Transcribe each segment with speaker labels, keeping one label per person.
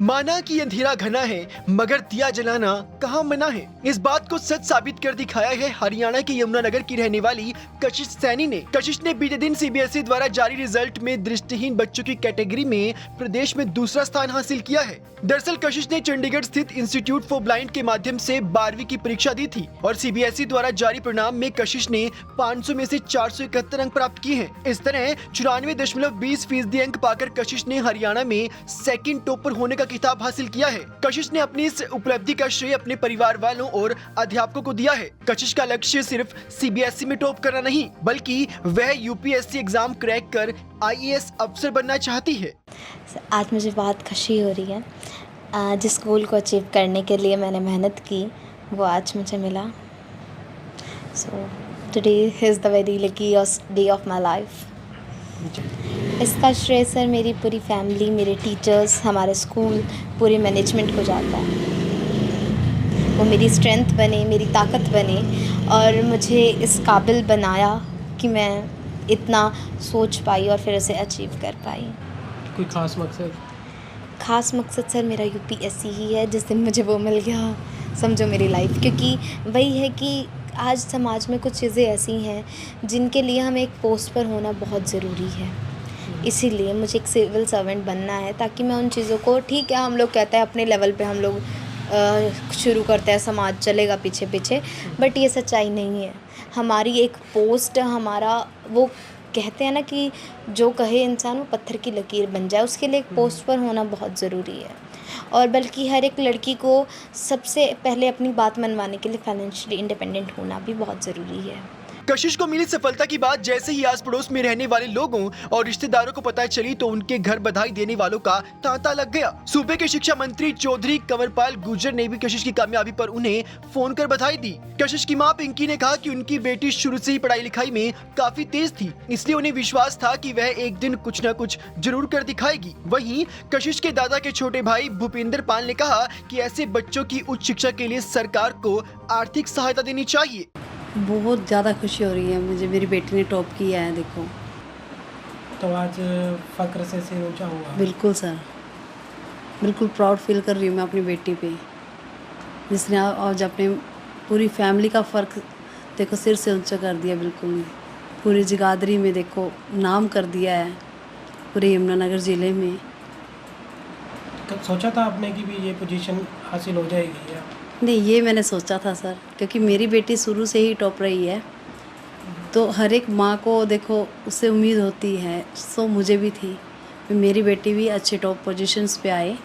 Speaker 1: माना कि अंधेरा घना है मगर दिया जलाना कहाँ मना है। इस बात को सच साबित कर दिखाया है हरियाणा के यमुनानगर की रहने वाली कशिश सैनी ने। कशिश ने बीते दिन सीबीएसई द्वारा जारी रिजल्ट में दृष्टिहीन बच्चों की कैटेगरी में प्रदेश में दूसरा स्थान हासिल किया है। दरअसल कशिश ने चंडीगढ़ स्थित इंस्टीट्यूट फॉर ब्लाइंड के माध्यम से 12वीं की परीक्षा दी थी और सीबीएसई द्वारा जारी परिणाम में कशिश ने 500 में से 471 अंक प्राप्त किए हैं। इस तरह 94.20% अंक पाकर कशिश ने हरियाणा में सेकंड टॉपर होने का खिताब हासिल किया है। कशिश ने अपनी इस उपलब्धि का श्रेय अपने परिवार वालों और अध्यापकों को दिया है। कशिश का लक्ष्य सिर्फ सीबीएसई में टॉप करना नहीं बल्कि वह यूपीएससी एग्जाम क्रैक कर आईएएस अफसर बनना चाहती है।
Speaker 2: आज मुझे बहुत खुशी हो रही है। जिस गोल को अचीव करने के लिए मैंने मेहनत की वो आज मुझे मिला। So today is the very lucky day of my life. इसका श्रेय सर मेरी पूरी फैमिली, मेरे टीचर्स, हमारे स्कूल, पूरे मैनेजमेंट को जाता है। वो मेरी स्ट्रेंथ बने, मेरी ताकत बने और मुझे इस काबिल बनाया कि मैं इतना सोच पाई और फिर उसे अचीव कर पाई।
Speaker 3: कोई ख़ास मकसद?
Speaker 2: ख़ास मकसद सर मेरा यूपीएससी ही है। जिस दिन मुझे वो मिल गया समझो मेरी लाइफ, क्योंकि वही है कि आज समाज में कुछ चीज़ें ऐसी हैं जिनके लिए हमें एक पोस्ट पर होना बहुत ज़रूरी है। इसीलिए मुझे एक सिविल सर्वेंट बनना है ताकि मैं उन चीज़ों को, ठीक है हम लोग कहते हैं अपने लेवल पे हम लोग शुरू करते हैं, समाज चलेगा पीछे पीछे, बट ये सच्चाई नहीं है। हमारी एक पोस्ट, हमारा वो कहते हैं ना कि जो कहे इंसान वो पत्थर की लकीर बन जाए, उसके लिए एक पोस्ट पर होना बहुत ज़रूरी है। और बल्कि हर एक लड़की को सबसे पहले अपनी बात मनवाने के लिए फाइनेंशियली इंडिपेंडेंट होना भी बहुत ज़रूरी है।
Speaker 1: कशिश को मिली सफलता की बात जैसे ही आस पड़ोस में रहने वाले लोगों और रिश्तेदारों को पता चली तो उनके घर बधाई देने वालों का तांता लग गया। सूबे के शिक्षा मंत्री चौधरी कंवरपाल गुर्जर ने भी कशिश की कामयाबी पर उन्हें फोन कर बधाई दी। कशिश की मां पिंकी ने कहा कि उनकी बेटी शुरू से ही पढ़ाई लिखाई में काफी तेज थी, इसलिए उन्हें विश्वास था कि वह एक दिन कुछ न कुछ जरूर कर दिखाएगी। वहीं कशिश के दादा के छोटे भाई भूपेंद्र पाल ने कहा कि ऐसे बच्चों की उच्च शिक्षा के लिए सरकार को आर्थिक सहायता देनी चाहिए।
Speaker 4: बहुत ज़्यादा खुशी हो रही है मुझे, मेरी बेटी ने टॉप किया है। देखो
Speaker 3: तो आज फ़क्र से सिर ऊंचा हुआ।
Speaker 4: बिल्कुल सर, बिल्कुल प्राउड फील कर रही हूँ मैं अपनी बेटी पे, जिसने आज अपने पूरी फैमिली का फ़र्क देखो सिर से ऊंचा कर दिया। बिल्कुल पूरी जगाधरी में देखो नाम कर दिया है, पूरे यमुनानगर ज़िले में।
Speaker 3: कब सोचा था आपने कि भी ये पोजीशन हासिल हो जाएगी? या
Speaker 4: नहीं, ये मैंने सोचा था सर, क्योंकि मेरी बेटी शुरू से ही टॉप रही है, तो हर एक माँ को देखो उससे उम्मीद होती है। सो मुझे भी थी कि मेरी बेटी भी अच्छे टॉप पोजीशंस पे आए।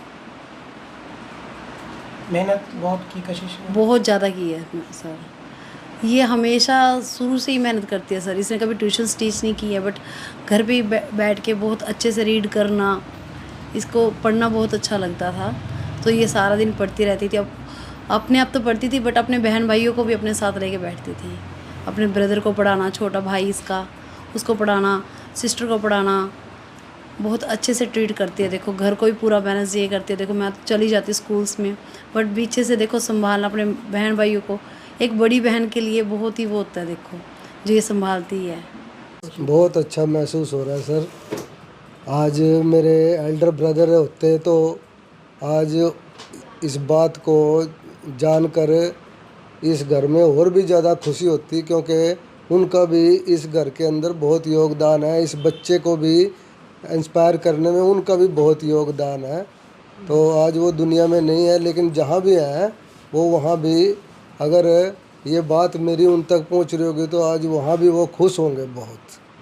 Speaker 3: मेहनत बहुत की कशिश ने?
Speaker 4: बहुत ज़्यादा की है सर। ये हमेशा शुरू से ही मेहनत करती है सर। इसने कभी ट्यूशन टीच नहीं की है, बट घर पे ही बैठ के बहुत अच्छे से रीड करना, इसको पढ़ना बहुत अच्छा लगता था, तो ये सारा दिन पढ़ती रहती थी। अब अपने आप तो पढ़ती थी बट अपने बहन भाइयों को भी अपने साथ लेके बैठती थी। अपने ब्रदर को पढ़ाना, छोटा भाई इसका, उसको पढ़ाना, सिस्टर को पढ़ाना, बहुत अच्छे से ट्रीट करती है। देखो घर को भी पूरा मैनेज ये करती है। देखो मैं तो चली जाती स्कूल्स में, बट पीछे से देखो संभालना अपने बहन भाइयों को, एक बड़ी बहन के लिए बहुत ही वो होता है देखो, जो ये संभालती है।
Speaker 5: बहुत अच्छा महसूस हो रहा है सर। आज मेरे एल्डर ब्रदर होते तो आज इस बात को जानकर इस घर में और भी ज़्यादा खुशी होती, क्योंकि उनका भी इस घर के अंदर बहुत योगदान है। इस बच्चे को भी इंस्पायर करने में उनका भी बहुत योगदान है। तो आज वो दुनिया में नहीं है, लेकिन जहाँ भी है वो वहाँ भी अगर ये बात मेरी उन तक पहुँच रही होगी तो आज वहाँ भी वो खुश होंगे बहुत।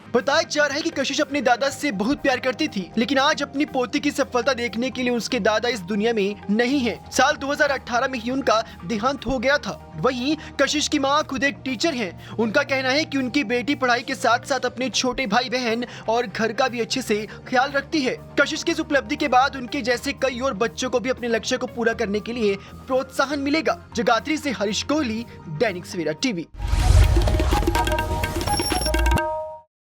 Speaker 1: बताया जा रहा है कि कशिश अपने दादा से बहुत प्यार करती थी, लेकिन आज अपनी पोती की सफलता देखने के लिए उसके दादा इस दुनिया में नहीं है। साल 2018 में ही उनका देहांत हो गया था। वहीं कशिश की मां खुद एक टीचर हैं। उनका कहना है कि उनकी बेटी पढ़ाई के साथ साथ अपने छोटे भाई बहन और घर का भी अच्छे से ख्याल रखती है। कशिश की इस उपलब्धि के बाद उनके जैसे कई और बच्चों को भी अपने लक्ष्य को पूरा करने के लिए प्रोत्साहन मिलेगा। जगाधरी से हरीश कोहली, दैनिक सवेरा टीवी।